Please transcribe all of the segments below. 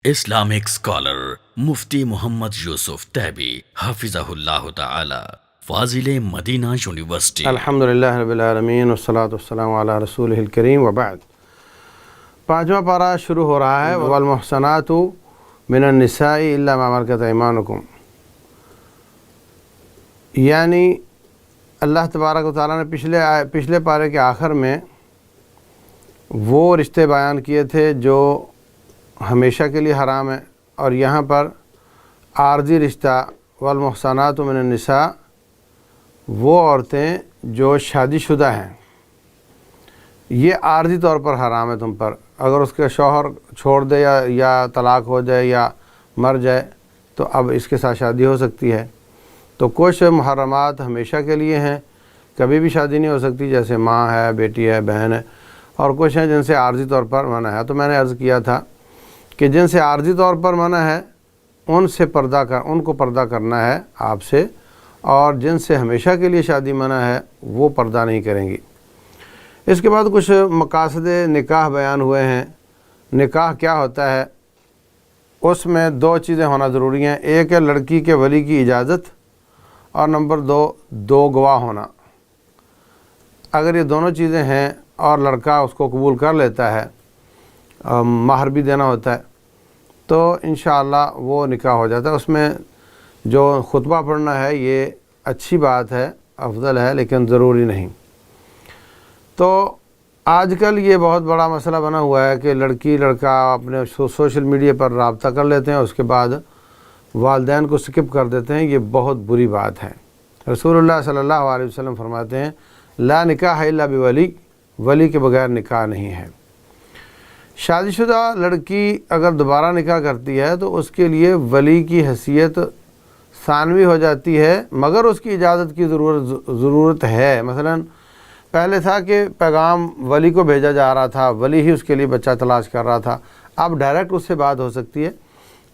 Islamic scholar مفتی محمد یوسف تیبی حفظہ اللہ تعالی، فاضل Medina university. الحمدللہ رب العالمین والصلاة والسلام علی رسولہ الکریم وبعد۔ 5واں پارہ شروع ہو رہا ہے، والمحصنات من النساء الا ما ملکت ایمانکم، یعنی اللہ تبارک و تعالیٰ نے پچھلے پارے کے آخر میں وہ رشتے بیان کیے تھے جو ہمیشہ کے لیے حرام ہے، اور یہاں پر عارضی رشتہ والمحصنات من النساء وہ عورتیں جو شادی شدہ ہیں، یہ عارضی طور پر حرام ہے تم پر۔ اگر اس کے شوہر چھوڑ دے یا طلاق ہو جائے یا مر جائے تو اب اس کے ساتھ شادی ہو سکتی ہے۔ تو کچھ محرمات ہمیشہ کے لیے ہیں، کبھی بھی شادی نہیں ہو سکتی، جیسے ماں ہے، بیٹی ہے، بہن ہے، اور کچھ ہیں جن سے عارضی طور پر منع ہے۔ تو میں نے عرض کیا تھا کہ جن سے عارضی طور پر منع ہے ان کو پردہ کرنا ہے آپ سے، اور جن سے ہمیشہ کے لیے شادی منع ہے وہ پردہ نہیں کریں گی۔ اس کے بعد کچھ مقاصد نکاح بیان ہوئے ہیں۔ نکاح کیا ہوتا ہے، اس میں 2 چیزیں ہونا ضروری ہیں، ایک ہے لڑکی کے ولی کی اجازت، اور نمبر 2 گواہ ہونا۔ اگر یہ دونوں چیزیں ہیں اور لڑکا اس کو قبول کر لیتا ہے، مہر بھی دینا ہوتا ہے، تو انشاءاللہ وہ نکاح ہو جاتا ہے۔ اس میں جو خطبہ پڑھنا ہے یہ اچھی بات ہے، افضل ہے، لیکن ضروری نہیں۔ تو آج کل یہ بہت بڑا مسئلہ بنا ہوا ہے کہ لڑکی لڑکا اپنے سوشل میڈیا پر رابطہ کر لیتے ہیں، اس کے بعد والدین کو سکپ کر دیتے ہیں۔ یہ بہت بری بات ہے۔ رسول اللہ صلی اللہ علیہ وسلم فرماتے ہیں لا نکاح الا بولی، ولی کے بغیر نکاح نہیں ہے۔ شادی شدہ لڑکی اگر دوبارہ نکاح کرتی ہے تو اس کے لیے ولی کی حیثیت ثانوی ہو جاتی ہے، مگر اس کی اجازت کی ضرورت ہے۔ مثلا پہلے تھا کہ پیغام ولی کو بھیجا جا رہا تھا، ولی ہی اس کے لیے بچہ تلاش کر رہا تھا، اب ڈائریکٹ اس سے بات ہو سکتی ہے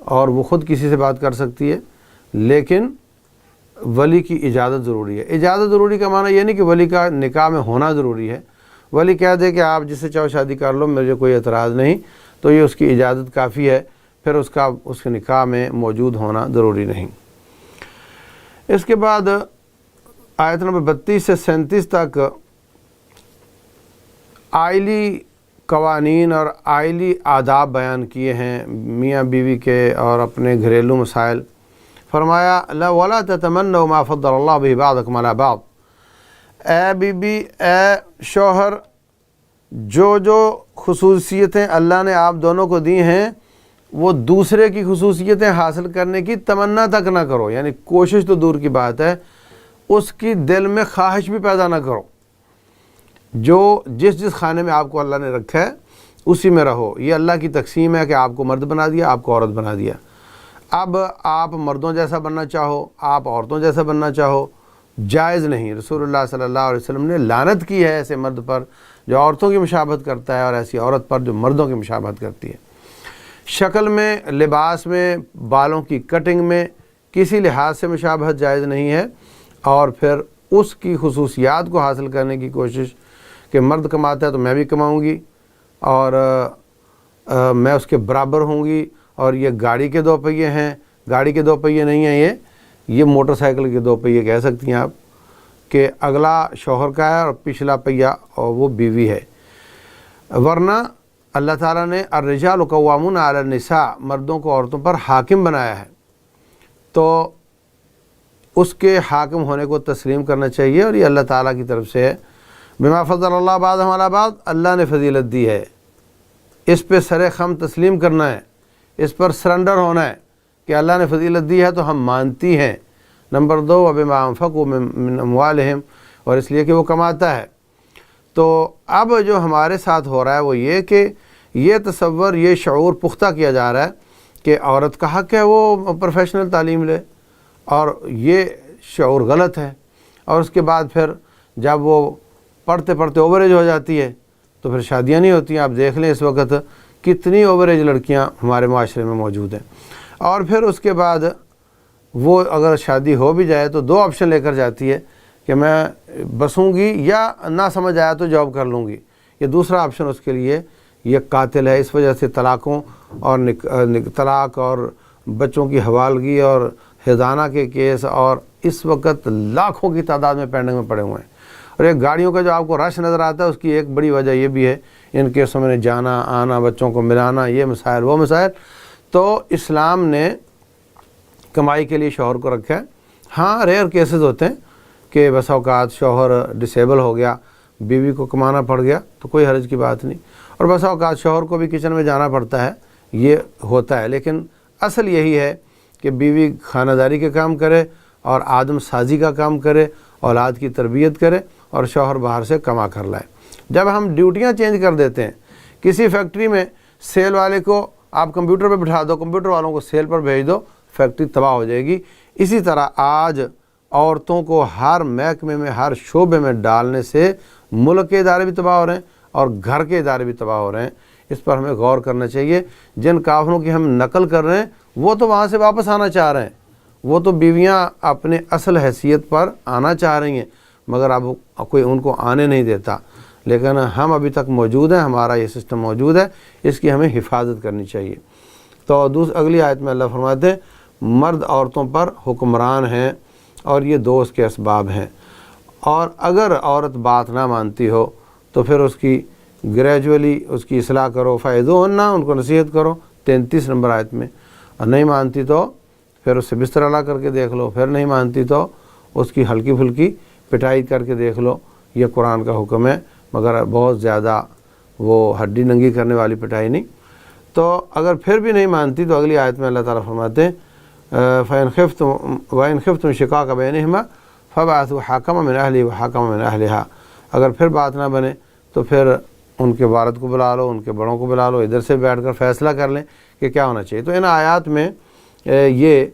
اور وہ خود کسی سے بات کر سکتی ہے، لیکن ولی کی اجازت ضروری ہے۔ اجازت ضروری کا معنی یہ نہیں کہ ولی کا نکاح میں ہونا ضروری ہے۔ ولی کہہ دے کہ آپ جس سے چاہو شادی کر لو، مجھے کوئی اعتراض نہیں، تو یہ اس کی اجازت کافی ہے، پھر اس کے نکاح میں موجود ہونا ضروری نہیں۔ اس کے بعد آیت نمبر 32 سے 37 تک آئلی قوانین اور آئلی آداب بیان کیے ہیں میاں بیوی کے اور اپنے گھریلو مسائل۔ فرمایا وَلَا تَتَمَنَّوْا مَا فَضَّلَ اللَّهُ بِهِ بَعْضَكُمْ عَلَىٰ بَعْضٍ، اے بی بی، اے شوہر، جو خصوصیتیں اللہ نے آپ دونوں کو دی ہیں وہ دوسرے کی خصوصیتیں حاصل کرنے کی تمنا تک نہ کرو، یعنی کوشش تو دور کی بات ہے، اس کی دل میں خواہش بھی پیدا نہ کرو۔ جو جس خانے میں آپ کو اللہ نے رکھا ہے اسی میں رہو۔ یہ اللہ کی تقسیم ہے کہ آپ کو مرد بنا دیا، آپ کو عورت بنا دیا۔ اب آپ مردوں جیسا بننا چاہو، آپ عورتوں جیسا بننا چاہو، جائز نہیں۔ رسول اللہ صلی اللہ علیہ وسلم نے لعنت کی ہے ایسے مرد پر جو عورتوں کی مشابہت کرتا ہے، اور ایسی عورت پر جو مردوں کی مشابہت کرتی ہے، شکل میں، لباس میں، بالوں کی کٹنگ میں، کسی لحاظ سے مشابہت جائز نہیں ہے۔ اور پھر اس کی خصوصیات کو حاصل کرنے کی کوشش کہ مرد کماتا ہے تو میں بھی کماؤں گی، اور میں اس کے برابر ہوں گی، اور یہ گاڑی کے 2 پہیے ہیں، گاڑی کے 2 پہیے نہیں ہیں، یہ موٹر سائیکل کے 2 پہیے کہہ سکتی ہیں آپ، کہ اگلا شوہر کا ہے اور پچھلا پہیہ اور وہ بیوی ہے۔ ورنہ اللہ تعالیٰ نے الرجال قوامون علی النساء، مردوں کو عورتوں پر حاکم بنایا ہے، تو اس کے حاکم ہونے کو تسلیم کرنا چاہیے، اور یہ اللہ تعالیٰ کی طرف سے ہے۔ بما فضل اللہ بعضهم علی بعض، اللہ نے فضیلت دی ہے، اس پہ سر خم تسلیم کرنا ہے، اس پر سرنڈر ہونا ہے کہ اللہ نے فضیلت دی ہے تو ہم مانتی ہیں۔ نمبر 2 وبما انفقوا من اموالہم، اور اس لیے کہ وہ کماتا ہے۔ تو اب جو ہمارے ساتھ ہو رہا ہے وہ یہ کہ یہ تصور، یہ شعور پختہ کیا جا رہا ہے کہ عورت کا حق ہے وہ پروفیشنل تعلیم لے، اور یہ شعور غلط ہے۔ اور اس کے بعد پھر جب وہ پڑھتے پڑھتے اوور ایج ہو جاتی ہے تو پھر شادیاں نہیں ہوتی ہیں۔ آپ دیکھ لیں اس وقت کتنی اوور ایج لڑکیاں ہمارے معاشرے میں موجود ہیں۔ اور پھر اس کے بعد وہ اگر شادی ہو بھی جائے تو 2 آپشن لے کر جاتی ہے کہ میں بسوں گی یا نہ سمجھ آیا تو جاب کر لوں گی۔ یہ دوسرا آپشن اس کے لیے یہ قاتل ہے۔ اس وجہ سے طلاقوں اور طلاق اور بچوں کی حوالگی اور حضانہ کے کیس، اور اس وقت لاکھوں کی تعداد میں پینڈنگ میں پڑے ہوئے ہیں۔ اور ایک گاڑیوں کا جو آپ کو رش نظر آتا ہے، اس کی ایک بڑی وجہ یہ بھی ہے ان کیسوں میں جانا آنا، بچوں کو ملانا، یہ مسائل وہ مسائل۔ تو اسلام نے کمائی کے لیے شوہر کو رکھا ہے۔ ہاں ریئر کیسز ہوتے ہیں کہ بس اوقات شوہر ڈسیبل ہو گیا، بیوی کو کمانا پڑ گیا، تو کوئی حرج کی بات نہیں، اور بس اوقات شوہر کو بھی کچن میں جانا پڑتا ہے، یہ ہوتا ہے۔ لیکن اصل یہی ہے کہ بیوی خانہ داری کے کام کرے اور آدم سازی کا کام کرے، اولاد کی تربیت کرے، اور شوہر باہر سے کما کر لائے۔ جب ہم ڈیوٹیاں چینج کر دیتے ہیں، کسی فیکٹری میں سیل والے کو آپ کمپیوٹر پہ بٹھا دو، کمپیوٹر والوں کو سیل پر بھیج دو، فیکٹری تباہ ہو جائے گی۔ اسی طرح آج عورتوں کو ہر محکمے میں، ہر شعبے میں ڈالنے سے ملک کے ادارے بھی تباہ ہو رہے ہیں اور گھر کے ادارے بھی تباہ ہو رہے ہیں۔ اس پر ہمیں غور کرنا چاہیے۔ جن کافروں کی ہم نقل کر رہے ہیں وہ تو وہاں سے واپس آنا چاہ رہے ہیں، وہ تو بیویاں اپنے اصل حیثیت پر آنا چاہ رہی ہیں، مگر اب کوئی ان کو آنے نہیں دیتا۔ لیکن ہم ابھی تک موجود ہیں، ہمارا یہ سسٹم موجود ہے، اس کی ہمیں حفاظت کرنی چاہیے۔ تو اگلی آیت میں اللہ فرماتے ہیں مرد عورتوں پر حکمران ہیں اور یہ دو اس کے اسباب ہیں، اور اگر عورت بات نہ مانتی ہو تو پھر اس کی گریجولی اس کی اصلاح کرو، فائدوہن، ان کو نصیحت کرو 33 نمبر آیت میں، اور نہیں مانتی تو پھر اس سے بستر الا کر کے دیکھ لو، پھر نہیں مانتی تو اس کی ہلکی پھلکی پٹائی کر کے دیکھ لو۔ یہ قرآن کا حکم ہے، مگر بہت زیادہ وہ ہڈی ننگی کرنے والی پٹائی نہیں۔ تو اگر پھر بھی نہیں مانتی تو اگلی آیت میں اللہ تعالیٰ فرماتے ہیں فَإِنْ خِفْتُمْ شِقَاقَ بَيْنِهِمَا فَابْعَثُوا حَكَمًا مِنْ أَهْلِهِ وَحَكَمًا مِنْ أَهْلِهَا، اگر پھر بات نہ بنے تو پھر ان کے والد کو بلا لو، ان کے بڑوں کو بلا لو، ادھر سے بیٹھ کر فیصلہ کر لیں کہ کیا ہونا چاہیے۔ تو ان آیات میں یہ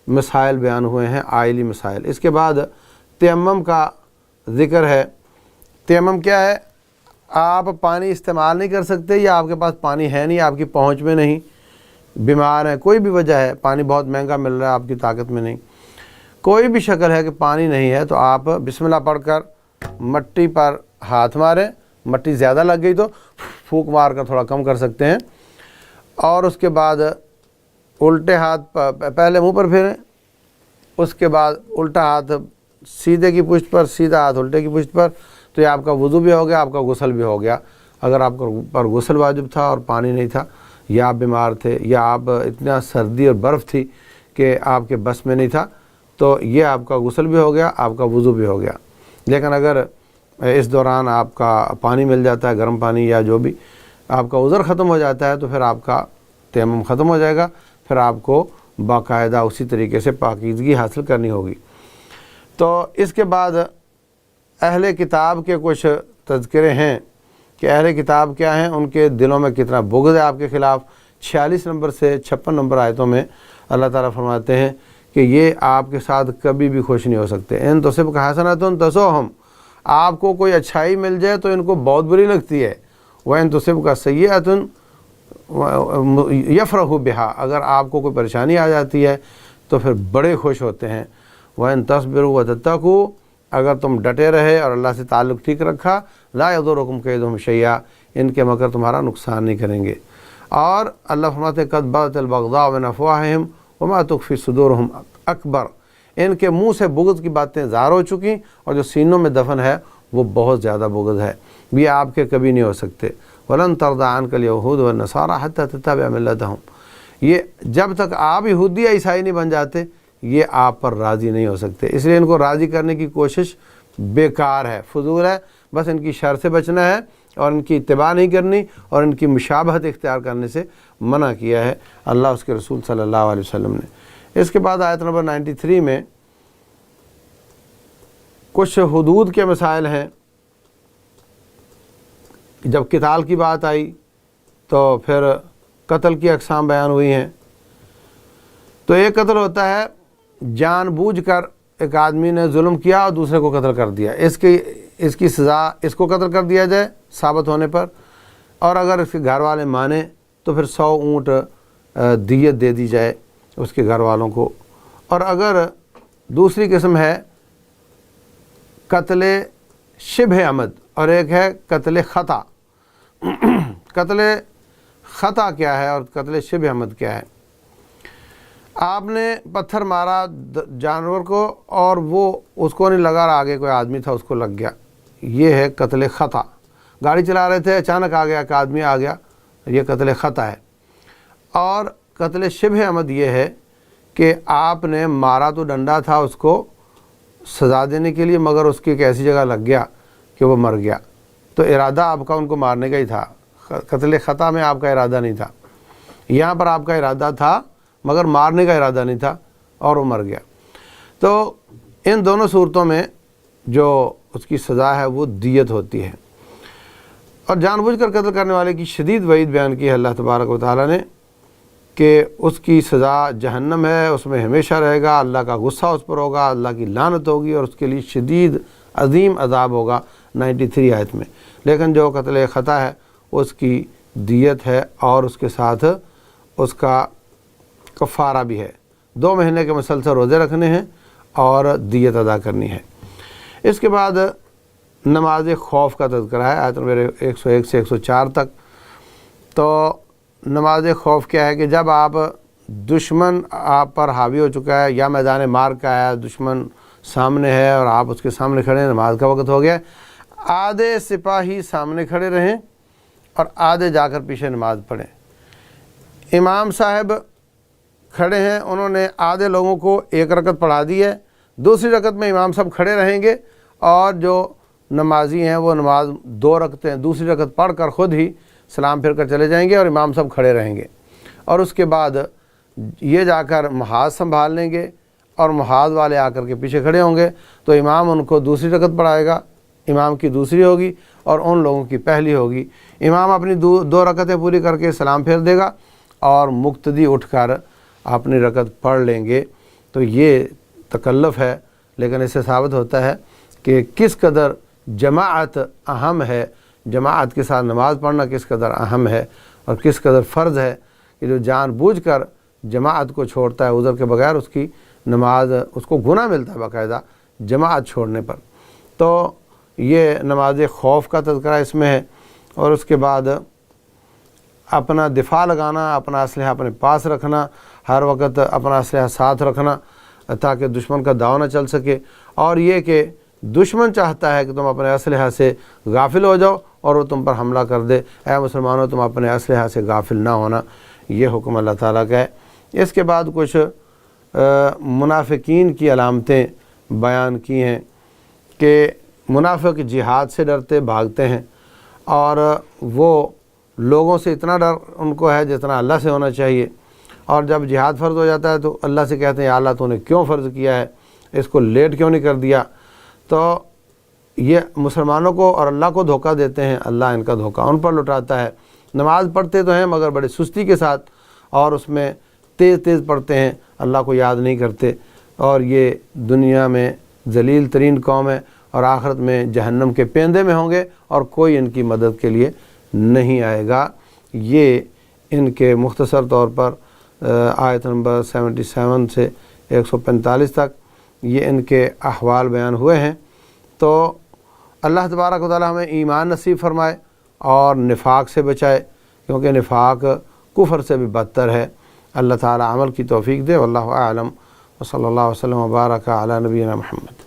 مسائل بیان ہوئے ہیں، آئلی مسائل۔ اس کے بعد تیمم کا ذکر ہے۔ تیمم کیا ہے؟ آپ پانی استعمال نہیں کر سکتے، یا آپ کے پاس پانی ہے نہیں، آپ کی پہنچ میں نہیں، بیمار ہیں، کوئی بھی وجہ ہے، پانی بہت مہنگا مل رہا ہے، آپ کی طاقت میں نہیں، کوئی بھی شکل ہے کہ پانی نہیں ہے، تو آپ بسم اللہ پڑھ کر مٹی پر ہاتھ ماریں، مٹی زیادہ لگ گئی تو پھونک مار کر تھوڑا کم کر سکتے ہیں، اور اس کے بعد الٹے ہاتھ پہلے منہ پر پھیریں، اس کے بعد الٹا ہاتھ سیدھے کی پشت پر، سیدھا ہاتھ الٹے کی پشت پر، تو یہ آپ کا وضو بھی ہو گیا، آپ کا غسل بھی ہو گیا۔ اگر آپ پر غسل واجب تھا اور پانی نہیں تھا، یا آپ بیمار تھے، یا آپ اتنا سردی اور برف تھی کہ آپ کے بس میں نہیں تھا، تو یہ آپ کا غسل بھی ہو گیا، آپ کا وضو بھی ہو گیا۔ لیکن اگر اس دوران آپ کا پانی مل جاتا ہے، گرم پانی یا جو بھی، آپ کا عذر ختم ہو جاتا ہے، تو پھر آپ کا تیمم ختم ہو جائے گا، پھر آپ کو باقاعدہ اسی طریقے سے پاکیزگی حاصل کرنی ہوگی۔ تو اس کے بعد اہل کتاب کے کچھ تذکرے ہیں کہ اہل کتاب کیا ہیں، ان کے دلوں میں کتنا بغض ہے آپ کے خلاف۔ 46 نمبر سے 56 نمبر آیتوں میں اللہ تعالیٰ فرماتے ہیں کہ یہ آپ کے ساتھ کبھی بھی خوش نہیں ہو سکتے۔ ان تصبک حسنۃ تسؤہم، آپ کو کوئی اچھائی مل جائے تو ان کو بہت بری لگتی ہے، وَإِن تُصِبْكَ سَيِّئَةٌ یفرحوا بہا، اگر آپ کو کوئی پریشانی آ جاتی ہے تو پھر بڑے خوش ہوتے ہیں۔ وَإِن تَصْبِرُوا وَتَتَّقُوا، اگر تم ڈٹے رہے اور اللہ سے تعلق ٹھیک رکھا، لا يضركم كيدهم شيئا، ان کے مکر تمہارا نقصان نہیں کریں گے۔ اور اللہ فرماتے ہیں قد بدت البغضاء من افواہہم وما تخفی صدورہم اکبر، ان کے منہ سے بغض کی باتیں ظاہر ہو چکی، اور جو سینوں میں دفن ہے وہ بہت زیادہ بغض ہے، یہ آپ کے کبھی نہیں ہو سکتے۔ وَلَن تَرْضَىٰ عَنْكَ الْيَهُودُ وَالنَّصَارَىٰ حَتَّىٰ تَتَّبِعَ مِلَّتَهُمْ، یہ جب تک آپ یہودی یا عیسائی نہیں بن جاتے یہ آپ پر راضی نہیں ہو سکتے۔ اس لیے ان کو راضی کرنے کی کوشش بیکار ہے، فضول ہے، بس ان کی شر سے بچنا ہے اور ان کی اتباع نہیں کرنی اور ان کی مشابہت اختیار کرنے سے منع کیا ہے اللہ اس کے رسول صلی اللہ علیہ وسلم نے۔ اس کے بعد آیت نمبر 93 میں کچھ حدود کے مسائل ہیں۔ جب قتال کی بات آئی تو پھر قتل کی اقسام بیان ہوئی ہیں۔ تو ایک قتل ہوتا ہے جان بوجھ کر ایک آدمی نے ظلم کیا اور دوسرے کو قتل کر دیا، اس کی سزا اس کو قتل کر دیا جائے ثابت ہونے پر، اور اگر اس کے گھر والے مانے تو پھر 100 اونٹ دیت دے دی جائے اس کے گھر والوں کو۔ اور اگر دوسری قسم ہے قتل شبہ عمد اور ایک ہے قتل خطا۔ قتل خطا کیا ہے اور قتل شبہ عمد کیا ہے۔ آپ نے پتھر مارا جانور کو اور وہ اس کو نہیں لگا، آگے کوئی آدمی تھا اس کو لگ گیا، یہ ہے قتل خطا۔ گاڑی چلا رہے تھے، اچانک آ گیا کہ آدمی آ گیا، یہ قتل خطا ہے۔ اور قتل شبہ عمد یہ ہے کہ آپ نے مارا تو ڈنڈا تھا اس کو سزا دینے کے لیے، مگر اس کی ایک ایسی جگہ لگ گیا کہ وہ مر گیا، تو ارادہ آپ کا ان کو مارنے کا ہی تھا۔ قتل خطا میں آپ کا ارادہ نہیں تھا، یہاں پر آپ کا ارادہ تھا مگر مارنے کا ارادہ نہیں تھا اور وہ مر گیا۔ تو ان دونوں صورتوں میں جو اس کی سزا ہے وہ دیت ہوتی ہے۔ اور جان بوجھ کر قتل کرنے والے کی شدید وعید بیان کی ہے اللہ تبارک و تعالیٰ نے کہ اس کی سزا جہنم ہے، اس میں ہمیشہ رہے گا، اللہ کا غصہ اس پر ہوگا، اللہ کی لعنت ہوگی اور اس کے لیے شدید عظیم عذاب ہوگا 93 آیت میں۔ لیکن جو قتل خطا ہے اس کی دیت ہے اور اس کے ساتھ اس کا کفارہ بھی ہے، 2 مہینے کے مسلسل روزے رکھنے ہیں اور دیت ادا کرنی ہے۔ اس کے بعد نماز خوف کا تذکرہ ہے آیت نمبر 101 سے 104 تک۔ تو نماز خوف کیا ہے کہ جب آپ دشمن آپ پر حاوی ہو چکا ہے یا میدان مار کا ہے، دشمن سامنے ہے اور آپ اس کے سامنے کھڑے ہیں، نماز کا وقت ہو گیا ہے، آدھے سپاہی سامنے کھڑے رہیں اور آدھے جا کر پیچھے نماز پڑھیں۔ امام صاحب کھڑے ہیں، انہوں نے آدھے لوگوں کو 1 رکعت پڑھا دی ہے، دوسری رکعت میں امام صاحب کھڑے رہیں گے اور جو نمازی ہیں وہ نماز 2 رکعتیں دوسری رکعت پڑھ کر خود ہی سلام پھر کر چلے جائیں گے اور امام صاحب کھڑے رہیں گے، اور اس کے بعد یہ جا کر محاذ سنبھال لیں گے اور محاذ والے آ کر کے پیچھے کھڑے ہوں گے، تو امام ان کو دوسری رکعت پڑھائے گا، امام کی دوسری ہوگی اور ان لوگوں کی پہلی ہوگی۔ امام اپنی 2 رکعتیں پوری کر کے سلام پھیر دے گا اور مقتدی اٹھ کر اپنی رکعت پڑھ لیں گے۔ تو یہ تکلف ہے، لیکن اس سے ثابت ہوتا ہے کہ کس قدر جماعت اہم ہے، جماعت کے ساتھ نماز پڑھنا کس قدر اہم ہے اور کس قدر فرض ہے کہ جو جان بوجھ کر جماعت کو چھوڑتا ہے عذر کے بغیر، اس کی نماز اس کو گناہ ملتا ہے باقاعدہ جماعت چھوڑنے پر۔ تو یہ نماز خوف کا تذکرہ اس میں ہے۔ اور اس کے بعد اپنا دفاع لگانا، اپنا اسلحہ اپنے پاس رکھنا، ہر وقت اپنا اسلحہ ساتھ رکھنا تاکہ دشمن کا داؤ نہ چل سکے، اور یہ کہ دشمن چاہتا ہے کہ تم اپنے اسلحہ سے غافل ہو جاؤ اور وہ تم پر حملہ کر دے، اے مسلمانوں تم اپنے اسلحہ سے غافل نہ ہونا، یہ حکم اللہ تعالیٰ کا ہے۔ اس کے بعد کچھ منافقین کی علامتیں بیان کی ہیں کہ منافق جہاد سے ڈرتے بھاگتے ہیں اور وہ لوگوں سے اتنا ڈر ان کو ہے جتنا اللہ سے ہونا چاہیے، اور جب جہاد فرض ہو جاتا ہے تو اللہ سے کہتے ہیں یا اللہ تو نے کیوں فرض کیا ہے، اس کو لیٹ کیوں نہیں کر دیا۔ تو یہ مسلمانوں کو اور اللہ کو دھوکہ دیتے ہیں، اللہ ان کا دھوکہ ان پر لٹاتا ہے۔ نماز پڑھتے تو ہیں مگر بڑے سستی کے ساتھ اور اس میں تیز تیز پڑھتے ہیں، اللہ کو یاد نہیں کرتے، اور یہ دنیا میں ذلیل ترین قوم ہے اور آخرت میں جہنم کے پیندے میں ہوں گے اور کوئی ان کی مدد کے لیے نہیں آئے گا۔ یہ ان کے مختصر طور پر آیت نمبر 77 سے 145 تک یہ ان کے احوال بیان ہوئے ہیں۔ تو اللہ تبارک و تعالی ہمیں ایمان نصیب فرمائے اور نفاق سے بچائے، کیونکہ نفاق کفر سے بھی بدتر ہے۔ اللہ تعالی عمل کی توفیق دے، واللہ اعلم، وصلی اللہ وسلم وبارک علی نبینا محمد۔